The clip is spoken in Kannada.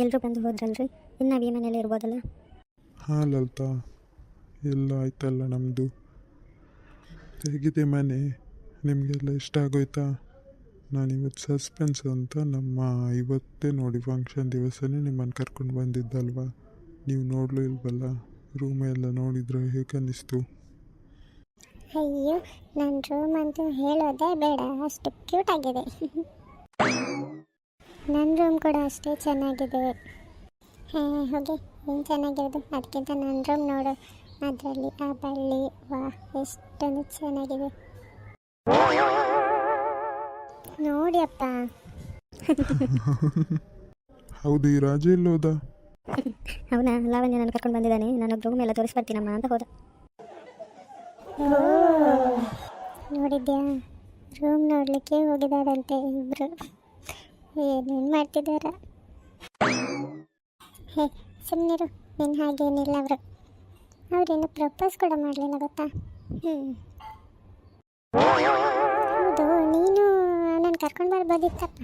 ಎಲ್ಲರೂ ಬಂದು ಹೋದ್ರಲ್ರಿ, ಇನ್ನು ಈ ಮನೇಲಿ ಇರ್ಬೋದಲ್ಲ? ಹಾಂ ಲಲಿತಾ, ಎಲ್ಲ ಆಯ್ತಲ್ಲ ನಮ್ಮದು. ಹೇಗಿದೆ ಮನೆ? ನಿಮಗೆಲ್ಲ ಇಷ್ಟ ಆಗೋಯ್ತಾ? ನಾನಿವತ್ತು ಸಸ್ಪೆನ್ಸ್ ಅಂತ ನಮ್ಮ ಇವತ್ತೇ ನೋಡಿ ಫಂಕ್ಷನ್ ದಿವಸನೇ ನಿಮ್ಮನ್ನು ಕರ್ಕೊಂಡು ಬಂದಿದ್ದಲ್ವಾ, ನೀವು ನೋಡಲೂ ಇಲ್ವಲ್ಲ. ರೂಮೆಲ್ಲ ನೋಡಿದ್ರೆ ಹೇಗೆ ಅನ್ನಿಸ್ತು? ಅಯ್ಯೋ, ನನ್ನ ರೂಮ್ ಅಂತೂ ಹೇಳೋದೇ ಬೇಡ, ಅಷ್ಟು ಕ್ಯೂಟ್ ಆಗಿದೆ. ನನ್ನ ರೂಮ್ ಕೂಡ ಅಷ್ಟೇ ಚೆನ್ನಾಗಿದೆ. ಹೋಗಿ ಏನು ಚೆನ್ನಾಗಿರೋದು, ಅದಕ್ಕಿಂತ ನನ್ನ ರೂಮ್ ನೋಡು, ಅದರಲ್ಲಿ ಆ ಬಳ್ಳಿ, ವಾ ಎಷ್ಟೊಂದು ಚೆನ್ನಾಗಿದೆ ನೋಡಿ ಅಪ್ಪ. ಹೌದು, ಈ ರಾಜ ಎಲ್ಲೋದ? ಅವನ ಲಾವಣ್ಯ ನಾನು ಕರ್ಕೊಂಡು ಬಂದಿದ್ದಾನೆ, ನಾನು ರೂಮ್ ಎಲ್ಲ ತೋರಿಸ್ಬರ್ತೀನಮ್ಮ ಅಂತ ಹೋದ. ನೋಡಿದ್ಯಾ, ರೂಮ್ ನೋಡಲಿಕ್ಕೆ ಹೋಗಿದ್ದಾರಂತೆ ಇಬ್ಬರು. ಏನೇನು ಮಾಡ್ತಿದ್ದಾರ? ಹೇ ಸುಮ್ಮನಿರು, ನಿನ್ನ ಹಾಗೇನಿಲ್ಲ ಅವರು. ಅವರೇನು ಪ್ರಪೋಸ್ ಕೂಡ ಮಾಡಲಿಲ್ಲ ಗೊತ್ತಾ? ಹೌದು, ನೀನು ನನ್ನ ಕರ್ಕೊಂಡು ಬರ್ಬೋದಿತ್ತಪ್ಪ.